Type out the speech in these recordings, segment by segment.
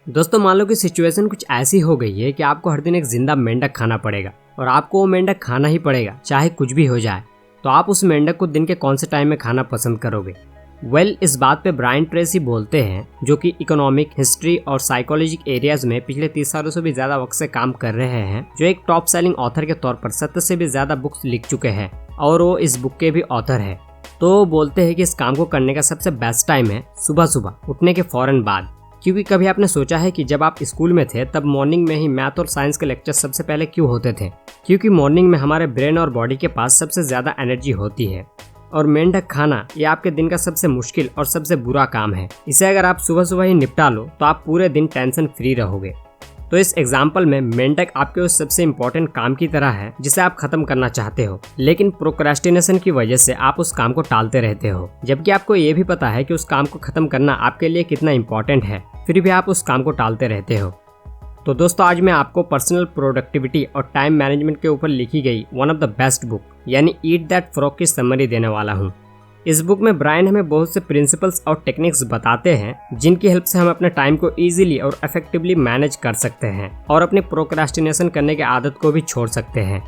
दोस्तों मान लो कि सिचुएशन कुछ ऐसी हो गई है कि आपको हर दिन एक जिंदा मेंढक खाना पड़ेगा और आपको वो मेंढक खाना ही पड़ेगा चाहे कुछ भी हो जाए। तो आप उस मेंढक को दिन के कौन से टाइम में खाना पसंद करोगे? इस बात पे ब्रायन ट्रेसी बोलते हैं, जो कि इकोनॉमिक, हिस्ट्री और साइकोलॉजिक एरियाज में पिछले 30 सालों से भी ज्यादा वक्त से काम कर रहे हैं, जो एक टॉप सेलिंग ऑथर के तौर पर 70 से भी ज्यादा बुक्स लिख चुके हैं और वो इस बुक के भी ऑथर है। तो वो बोलते हैं कि इस काम को करने का सबसे बेस्ट टाइम है सुबह सुबह उठने के फौरन बाद। क्योंकि कभी आपने सोचा है कि जब आप स्कूल में थे तब मॉर्निंग में ही मैथ और साइंस के लेक्चर सबसे पहले क्यों होते थे? क्योंकि मॉर्निंग में हमारे ब्रेन और बॉडी के पास सबसे ज्यादा एनर्जी होती है और मेंढक खाना ये आपके दिन का सबसे मुश्किल और सबसे बुरा काम है। इसे अगर आप सुबह सुबह ही निपटा लो तो आप पूरे दिन टेंशन फ्री रहोगे। तो इस एग्जाम्पल में मेंढक आपके उस सबसे इम्पोर्टेंट काम की तरह है जिसे आप खत्म करना चाहते हो, लेकिन प्रोक्रेस्टिनेशन की वजह से आप उस काम को टालते रहते हो, जबकि आपको ये भी पता है कि उस काम को खत्म करना आपके लिए कितना इम्पोर्टेंट है, फिर भी आप उस काम को टालते रहते हो। तो दोस्तों आज मैं आपको पर्सनल प्रोडक्टिविटी और टाइम मैनेजमेंट के ऊपर लिखी गई one of the best book यानी ईट दैट फ्रॉग की समरी देने वाला हूँ। इस बुक में ब्रायन हमें बहुत से प्रिंसिपल्स और टेक्निक्स बताते हैं जिनकी हेल्प से हम अपने टाइम को इजीली और इफेक्टिवली मैनेज कर सकते हैं और अपनी प्रोक्रेस्टिनेशन करने की आदत को भी छोड़ सकते हैं।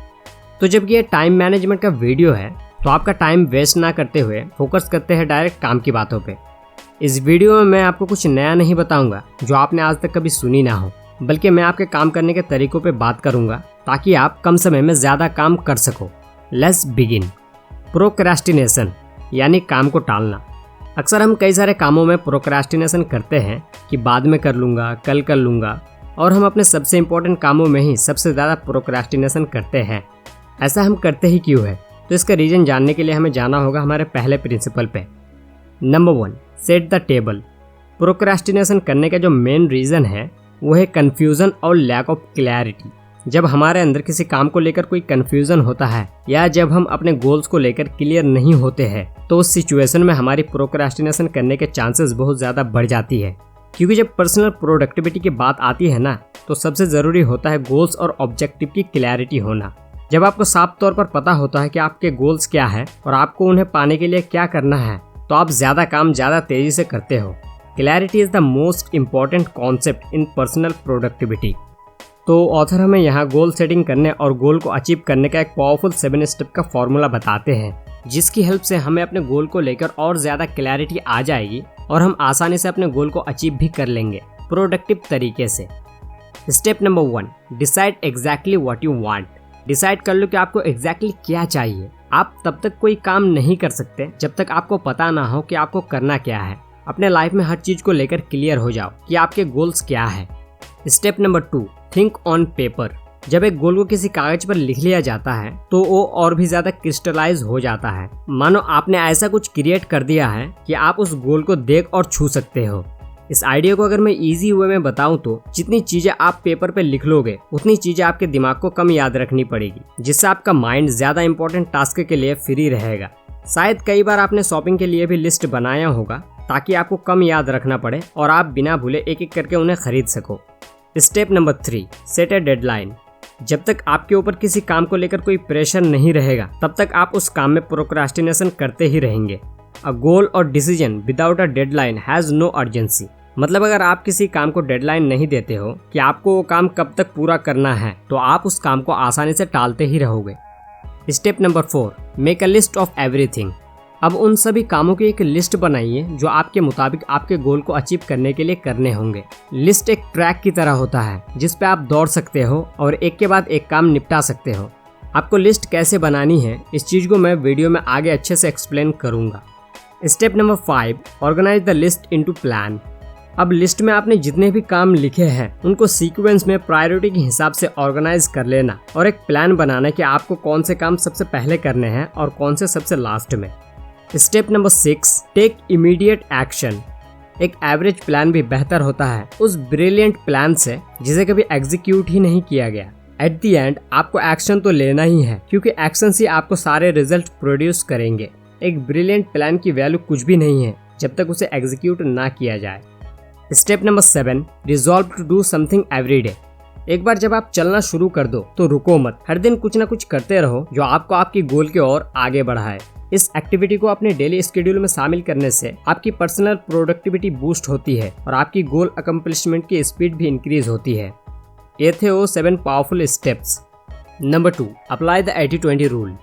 तो जब ये टाइम मैनेजमेंट का वीडियो है तो आपका टाइम वेस्ट ना करते हुए फोकस करते हैं डायरेक्ट काम की बातों पे। इस वीडियो में मैं आपको कुछ नया नहीं बताऊंगा जो आपने आज तक कभी सुनी ना हो, बल्कि मैं आपके काम करने के तरीकों पे बात करूंगा ताकि आप कम समय में ज्यादा काम कर सको। Let's begin. प्रोक्रेस्टिनेशन यानी काम को टालना। अक्सर हम कई सारे कामों में प्रोक्रेस्टिनेशन करते हैं कि बाद में कर लूँगा, कल कर लूँगा, और हम अपने सबसे इम्पोर्टेंट कामों में ही सबसे ज़्यादा प्रोक्रेस्टिनेशन करते हैं। ऐसा हम करते ही क्यों है? तो इसका रीज़न जानने के लिए हमें जाना होगा हमारे पहले प्रिंसिपल पे। Number 1, set the table. Procrastination करने का जो मेन रीज़न है वो है कन्फ्यूज़न और लैक ऑफ क्लैरिटी। जब हमारे अंदर किसी काम को लेकर कोई कन्फ्यूज़न होता है या जब हम अपने गोल्स को लेकर क्लियर नहीं होते हैं तो उस सिचुएशन में हमारी प्रोक्रेस्टिनेशन करने के चांसेस बहुत ज़्यादा बढ़ जाती है। क्योंकि जब पर्सनल प्रोडक्टिविटी की बात आती है ना, तो सबसे ज़रूरी होता है गोल्स और ऑब्जेक्टिव की क्लैरिटी होना। जब आपको साफ तौर पर पता होता है कि आपके गोल्स क्या है और आपको उन्हें पाने के लिए क्या करना है, तो आप ज़्यादा काम ज़्यादा तेज़ी से करते हो। Clarity is the most important concept in personal productivity. तो ऑथर हमें यहाँ गोल सेटिंग करने और गोल को अचीव करने का एक पावरफुल 7 स्टेप का फॉर्मूला बताते हैं, जिसकी हेल्प से हमें अपने गोल को लेकर और ज़्यादा क्लैरिटी आ जाएगी और हम आसानी से अपने गोल को अचीव भी कर लेंगे प्रोडक्टिव तरीके से। Step number 1, decide exactly what you want. Decide कर लो कि आपको एग्जैक्टली क्या चाहिए। आप तब तक कोई काम नहीं कर सकते जब तक आपको पता ना हो कि आपको करना क्या है। अपने लाइफ में हर चीज़ को लेकर क्लियर हो जाओ कि आपके गोल्स क्या है। Step number 2, think on paper. जब एक गोल को किसी कागज पर लिख लिया जाता है तो वो और भी ज्यादा क्रिस्टलाइज हो जाता है। मानो आपने ऐसा कुछ क्रिएट कर दिया है कि आप उस गोल को देख और छू सकते हो। इस आइडिया को अगर मैं इजी वे में बताऊं तो जितनी चीजें आप पेपर पे लिख लोगे उतनी चीजें आपके दिमाग को कम याद रखनी पड़ेगी, जिससे आपका माइंड ज्यादा इंपॉर्टेंट टास्क के लिए फ्री रहेगा। शायद कई बार आपने शॉपिंग के लिए भी लिस्ट बनाया होगा ताकि आपको कम याद रखना पड़े और आप बिना भूले एक एक करके उन्हें खरीद सको। स्टेप नंबर 3, सेट ए डेडलाइन। जब तक आपके ऊपर किसी काम को लेकर कोई प्रेशर नहीं रहेगा तब तक आप उस काम में प्रोक्रेस्टिनेशन करते ही रहेंगे। अ गोल और decision without a deadline has no urgency. मतलब अगर आप किसी काम को डेडलाइन नहीं देते हो कि आपको वो काम कब तक पूरा करना है, तो आप उस काम को आसानी से टालते ही रहोगे। Step number 4, make a list of everything. अब उन सभी कामों की एक लिस्ट बनाइए जो आपके मुताबिक आपके गोल को अचीव करने के लिए करने होंगे। लिस्ट एक ट्रैक की तरह होता है जिस पे आप दौड़ सकते हो और एक के बाद एक काम निपटा सकते हो। आपको लिस्ट कैसे बनानी है इस चीज़ को मैं वीडियो में आगे अच्छे से एक्सप्लेन करूँगा। Step number 5, organize the list into plan. अब लिस्ट में आपने जितने भी काम लिखे हैं उनको सीक्वेंस में प्रायोरिटी के हिसाब से ऑर्गेनाइज कर लेना और एक प्लान बनाना कि आपको कौन से काम सबसे पहले करने हैं और कौन से सबसे लास्ट में। Step number 6, take immediate action. एक एवरेज प्लान भी बेहतर होता है उस ब्रिलियंट प्लान से जिसे कभी एग्जीक्यूट ही नहीं किया गया। एट द एंड आपको एक्शन तो लेना ही है क्योंकि एक्शन से आपको सारे रिजल्ट प्रोड्यूस करेंगे। एक ब्रिलियंट प्लान की वैल्यू कुछ भी नहीं है जब तक उसे एग्जीक्यूट ना किया जाए। Step number 7, resolve to do something every day. एक बार जब आप चलना शुरू कर दो तो रुको मत, हर दिन कुछ ना कुछ करते रहो जो आपको आपकी गोल की ओर आगे बढ़ाए। इस एक्टिविटी को अपने डेली स्केड्यूल में शामिल करने से आपकी पर्सनल प्रोडक्टिविटी बूस्ट होती है और आपकी गोल अकम्प्लिशमेंट की स्पीड भी इंक्रीज होती है। ये थे वो 7 powerful steps. Number 2, apply the 80-20 rule.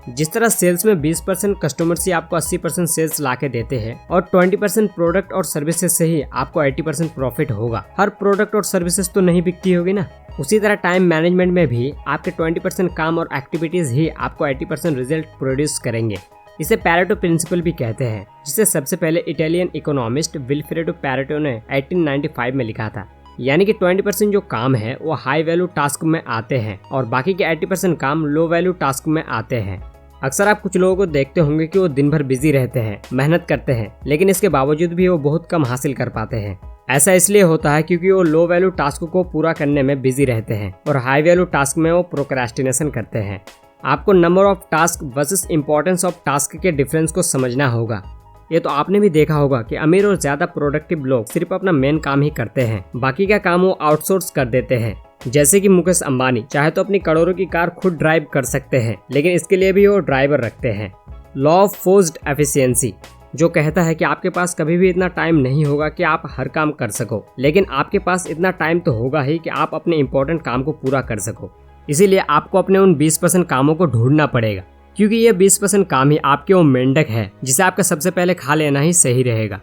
जिस तरह सेल्स में 20% कस्टमर से आपको 80% सेल्स ला के देते हैं और 20% प्रोडक्ट और सर्विसेज से ही आपको 80% प्रॉफिट होगा। हर प्रोडक्ट और सर्विसेज तो नहीं बिकती होगी ना। उसी तरह टाइम मैनेजमेंट में भी आपके 20% काम और एक्टिविटीज ही आपको 80% रिजल्ट प्रोड्यूस करेंगे। इसे पैरेटो प्रिंसिपल भी कहते हैं, जिसे सबसे पहले इटालियन इकोनॉमिस्ट विल्फ्रेडो पैरेटो ने 1895 में लिखा था। यानी कि 20% जो काम है वो हाई वैल्यू टास्क में आते हैं और बाकी के 80% काम लो वैल्यू टास्क में आते हैं। अक्सर आप कुछ लोगों को देखते होंगे कि वो दिन भर बिजी रहते हैं, मेहनत करते हैं, लेकिन इसके बावजूद भी वो बहुत कम हासिल कर पाते हैं। ऐसा इसलिए होता है क्योंकि वो लो वैल्यू टास्क को पूरा करने में बिजी रहते हैं और हाई वैल्यू टास्क में वो प्रोक्रेस्टिनेशन करते हैं। आपको number of task versus importance of task के डिफरेंस को समझना होगा। ये तो आपने भी देखा होगा कि अमीर और ज्यादा प्रोडक्टिव लोग सिर्फ अपना मेन काम ही करते हैं, बाकी का काम वो आउटसोर्स कर देते हैं। जैसे कि मुकेश अंबानी चाहे तो अपनी करोड़ों की कार खुद ड्राइव कर सकते हैं, लेकिन इसके लिए भी वो ड्राइवर रखते हैं। लॉ ऑफ फोर्स्ड एफिशिएंसी जो कहता है कि आपके पास कभी भी इतना टाइम नहीं होगा कि आप हर काम कर सको, लेकिन आपके पास इतना टाइम तो होगा ही कि आप अपने इंपॉर्टेंट काम को पूरा कर सको। इसीलिए आपको अपने उन 20% कामों को ढूंढना पड़ेगा, क्योंकि ये 20% काम ही आपके वो मेंढक है जिसे आपका सबसे पहले खा लेना ही सही रहेगा।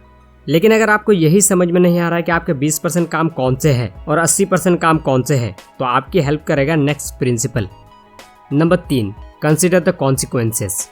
लेकिन अगर आपको यही समझ में नहीं आ रहा है कि आपके 20% काम कौन से हैं और 80% काम कौन से हैं, तो आपकी हेल्प करेगा next principle. Number 3, consider the consequences.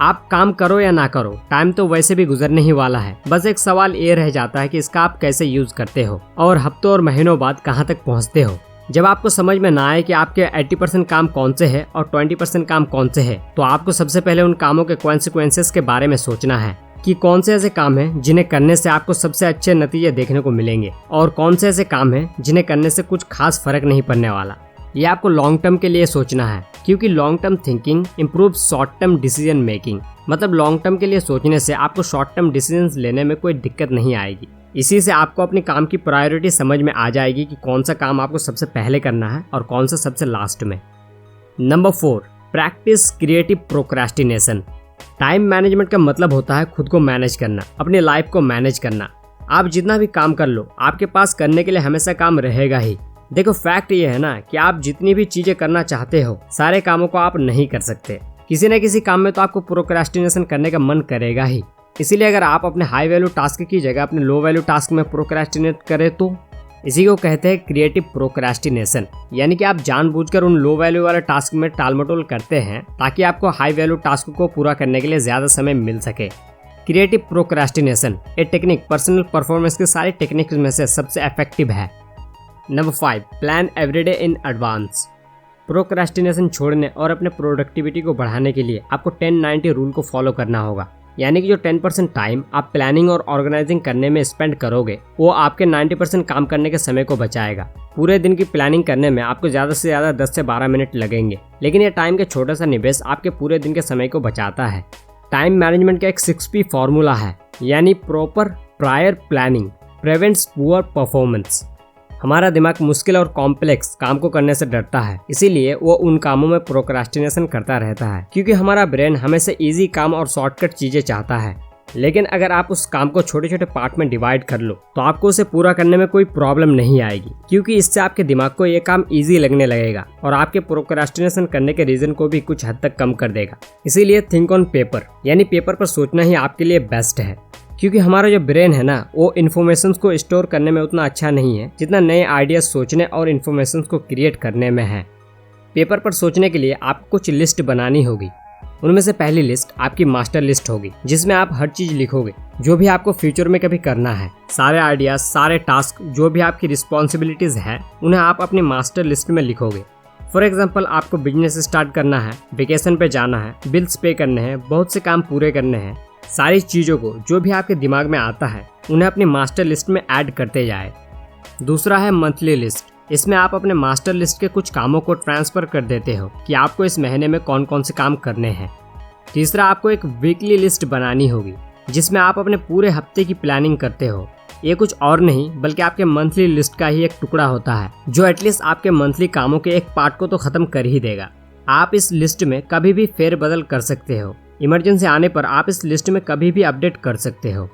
आप काम करो या ना करो, टाइम तो वैसे भी गुजरने ही वाला है। बस एक सवाल ये रह जाता है कि इसका आप कैसे यूज करते हो और हफ्तों और महीनों बाद कहाँ तक पहुँचते हो। जब आपको समझ में ना आए कि आपके 80% काम कौन से हैं और 20% काम कौन से हैं, तो आपको सबसे पहले उन कामों के कॉन्सिक्वेंसेस के बारे में सोचना है कि कौन से ऐसे काम हैं जिन्हें करने से आपको सबसे अच्छे नतीजे देखने को मिलेंगे और कौन से ऐसे काम हैं जिन्हें करने से कुछ खास फर्क नहीं पड़ने वाला। ये आपको लॉन्ग टर्म के लिए सोचना है, क्योंकि long term thinking improve short term decision making. मतलब लॉन्ग टर्म के लिए सोचने से आपको शॉर्ट टर्म डिसीजन लेने में कोई दिक्कत नहीं आएगी। इसी से आपको अपने काम की प्रायोरिटी समझ में आ जाएगी कि कौन सा काम आपको सबसे पहले करना है और कौन सा सबसे लास्ट में। Number 4, practice creative procrastination. Time management का मतलब होता है खुद को मैनेज करना, अपनी लाइफ को मैनेज करना। आप जितना भी काम कर लो, आपके पास करने के लिए हमेशा काम रहेगा ही। देखो, फैक्ट ये है ना कि आप जितनी भी चीजें करना चाहते हो, सारे कामों को आप नहीं कर सकते। किसी न किसी काम में तो आपको प्रोक्रेस्टिनेशन करने का मन करेगा ही। इसीलिए अगर आप अपने हाई वैल्यू टास्क की जगह अपने लो वैल्यू टास्क में प्रोक्रेस्टिनेट करें तो इसी को कहते हैं क्रिएटिव प्रोक्रेस्टिनेशन। यानी कि आप जानबूझकर उन लो वैल्यू वाले टास्क में टालमटोल करते हैं ताकि आपको हाई वैल्यू टास्क को पूरा करने के लिए ज्यादा समय मिल सके। क्रिएटिव प्रोक्रेस्टिनेशन ये टेक्निक पर्सनल परफॉर्मेंस के सारे टेक्निक्स में से सबसे इफेक्टिव है। Number 5, plan everyday in advance. Procrastination छोड़ने और अपने प्रोडक्टिविटी को बढ़ाने के लिए आपको 10-90 रूल को फॉलो करना होगा। यानी कि जो 10% टाइम आप प्लानिंग और ऑर्गेनाइजिंग करने में स्पेंड करोगे, वो आपके 90% काम करने के समय को बचाएगा। पूरे दिन की प्लानिंग करने में आपको ज़्यादा से ज़्यादा 10 से 12 मिनट लगेंगे, लेकिन ये टाइम का छोटा सा निवेश आपके पूरे दिन के समय को बचाता है। टाइम मैनेजमेंट का एक 6P फॉर्मूला है, यानी proper prior planning prevents poor performance. हमारा दिमाग मुश्किल और कॉम्प्लेक्स काम को करने से डरता है, इसीलिए वो उन कामों में प्रोक्रेस्टिनेशन करता रहता है, क्योंकि हमारा ब्रेन हमेशा इजी काम और शॉर्टकट चीजें चाहता है। लेकिन अगर आप उस काम को छोटे छोटे पार्ट में डिवाइड कर लो तो आपको उसे पूरा करने में कोई प्रॉब्लम नहीं आएगी, क्योंकि इससे आपके दिमाग को ये काम इजी लगने लगेगा और आपके प्रोक्रेस्टिनेशन करने के रीजन को भी कुछ हद तक कम कर देगा। इसीलिए थिंक ऑन पेपर, यानी पेपर पर सोचना ही आपके लिए बेस्ट है, क्योंकि हमारा जो ब्रेन है ना, वो इन्फॉर्मेशन को स्टोर करने में उतना अच्छा नहीं है जितना नए आइडियाज सोचने और इन्फॉर्मेशन को क्रिएट करने में है। पेपर पर सोचने के लिए आपको कुछ लिस्ट बनानी होगी। उनमें से पहली लिस्ट आपकी मास्टर लिस्ट होगी, जिसमें आप हर चीज लिखोगे जो भी आपको फ्यूचर में कभी करना है। सारे आइडियाज, सारे टास्क, जो भी आपकी रिस्पॉन्सिबिलिटीज है, उन्हें आप अपनी मास्टर लिस्ट में लिखोगे। फॉर एग्जाम्पल, आपको बिजनेस स्टार्ट करना है, वेकेशन पे जाना है, बिल्स पे करने हैं, बहुत से काम पूरे करने हैं। सारी चीज़ों को जो भी आपके दिमाग में आता है उन्हें अपनी मास्टर लिस्ट में ऐड करते जाए। दूसरा है मंथली लिस्ट। इसमें आप अपने मास्टर लिस्ट के कुछ कामों को ट्रांसफर कर देते हो कि आपको इस महीने में कौन कौन से काम करने हैं। तीसरा, आपको एक वीकली लिस्ट बनानी होगी जिसमें आप अपने पूरे हफ्ते की प्लानिंग करते हो। ये कुछ और नहीं बल्कि आपके मंथली लिस्ट का ही एक टुकड़ा होता है, जो एटलीस्ट आपके मंथली कामों के एक पार्ट को तो खत्म कर ही देगा। आप इस लिस्ट में कभी भी फेरबदल कर सकते हो। इमरजेंसी आने पर आप इस लिस्ट में कभी भी अपडेट कर सकते हो।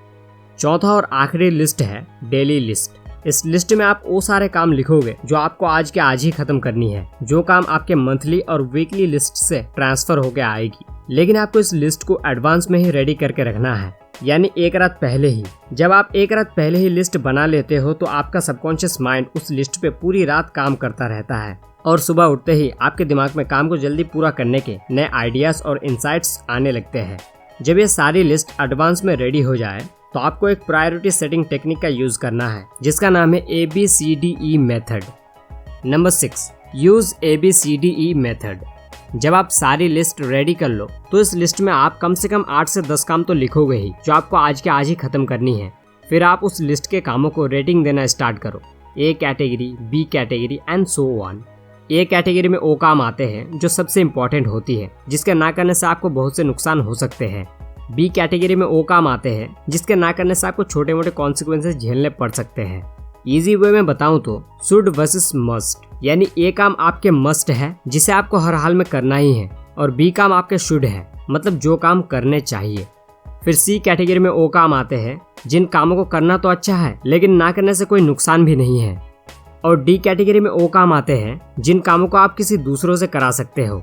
चौथा और आखिरी लिस्ट है डेली लिस्ट। इस लिस्ट में आप वो सारे काम लिखोगे जो आपको आज के आज ही खत्म करनी है, जो काम आपके मंथली और वीकली लिस्ट से ट्रांसफर होकर आएगी। लेकिन आपको इस लिस्ट को एडवांस में ही रेडी करके रखना है, यानी एक रात पहले ही। जब आप एक रात पहले ही लिस्ट बना लेते हो तो आपका सबकॉन्शियस माइंड उस लिस्ट पे पूरी रात काम करता रहता है और सुबह उठते ही आपके दिमाग में काम को जल्दी पूरा करने के नए आइडियाज और इंसाइट्स आने लगते हैं। जब ये सारी लिस्ट एडवांस में रेडी हो जाए तो आपको एक प्रायोरिटी सेटिंग टेक्निक का यूज करना है, जिसका नाम है ABCDE method. Number 6, use ABCDE method. जब आप सारी लिस्ट रेडी कर लो तो इस लिस्ट में आप कम से कम 8 से 10 काम तो लिखोगे ही, जो आपको आज के आज ही खत्म करनी है। फिर आप उस लिस्ट के कामों को रेटिंग देना स्टार्ट करो, A category, B category and so on. A category में वो काम आते हैं जो सबसे इम्पोर्टेंट होती है, जिसके ना करने से आपको बहुत से नुकसान हो सकते हैं। B कैटेगरी में वो काम आते हैं जिसके ना करने से आपको छोटे मोटे कॉन्सिक्वेंसेस झेलने पड़ सकते हैं। इजी वे में बताऊं तो शुड वर्सेस मस्ट, यानी A काम आपके मस्ट है जिसे आपको हर हाल में करना ही है, और B काम आपके शुड है, मतलब जो काम करने चाहिए। फिर C कैटेगरी में वो काम आते हैं जिन कामों को करना तो अच्छा है लेकिन ना करने से कोई नुकसान भी नहीं है। और D कैटेगरी में वो काम आते हैं जिन कामों को आप किसी दूसरों से करा सकते हो।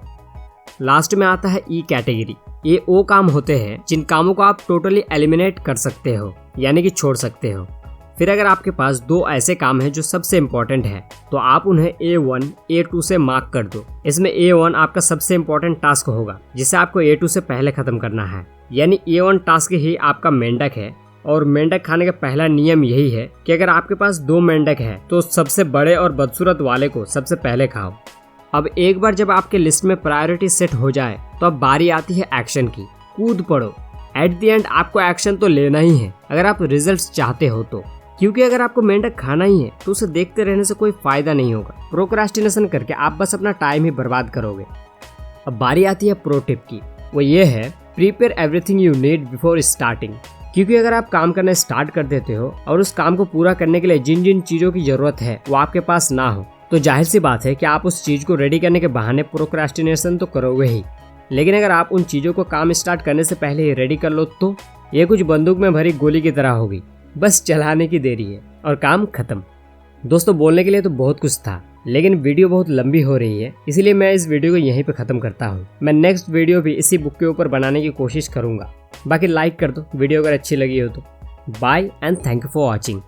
लास्ट में आता है E कैटेगरी। ये वो काम होते हैं जिन कामों को आप टोटली एलिमिनेट कर सकते हो, यानी कि छोड़ सकते हो। फिर अगर आपके पास 2 ऐसे काम हैं जो सबसे इम्पोर्टेंट है तो आप उन्हें A1, A2 से मार्क कर दो। इसमें A1 आपका सबसे इम्पोर्टेंट टास्क होगा जिसे आपको A2 से पहले खत्म करना है, यानी A1 टास्क ही आपका मेंढक है। और मेंढक खाने का पहला नियम यही है कि अगर आपके पास 2 मेंढक है तो सबसे बड़े और बदसूरत वाले को सबसे पहले खाओ। अब एक बार जब आपके लिस्ट में प्रायोरिटी सेट हो जाए तो अब बारी आती है एक्शन की। कूद पड़ो। एट द एंड आपको एक्शन तो लेना ही है अगर आप रिजल्ट्स चाहते हो तो, क्योंकि अगर आपको मेंढक खाना ही है तो उसे देखते रहने से कोई फायदा नहीं होगा। प्रोक्रास्टिनेशन करके आप बस अपना टाइम ही बर्बाद करोगे। अब बारी आती है प्रो टिप की। वो ये है, prepare everything you need before starting. क्योंकि अगर आप काम करना स्टार्ट कर देते हो और उस काम को पूरा करने के लिए जिन जिन चीज़ों की ज़रूरत है वो आपके पास ना हो तो जाहिर सी बात है कि आप उस चीज़ को रेडी करने के बहाने प्रोक्रास्टिनेशन तो करोगे ही। लेकिन अगर आप उन चीज़ों को काम स्टार्ट करने से पहले ही रेडी कर लो तो ये कुछ बंदूक में भरी गोली की तरह होगी, बस चलाने की देरी है और काम खत्म। दोस्तों, बोलने के लिए तो बहुत कुछ था लेकिन वीडियो बहुत लंबी हो रही है, इसीलिए मैं इस वीडियो को यहीं पे ख़त्म करता हूँ। मैं नेक्स्ट वीडियो भी इसी बुक के ऊपर बनाने की कोशिश करूँगा। बाकी लाइक कर दो वीडियो अगर अच्छी लगी हो तो। Bye and thank you for watching.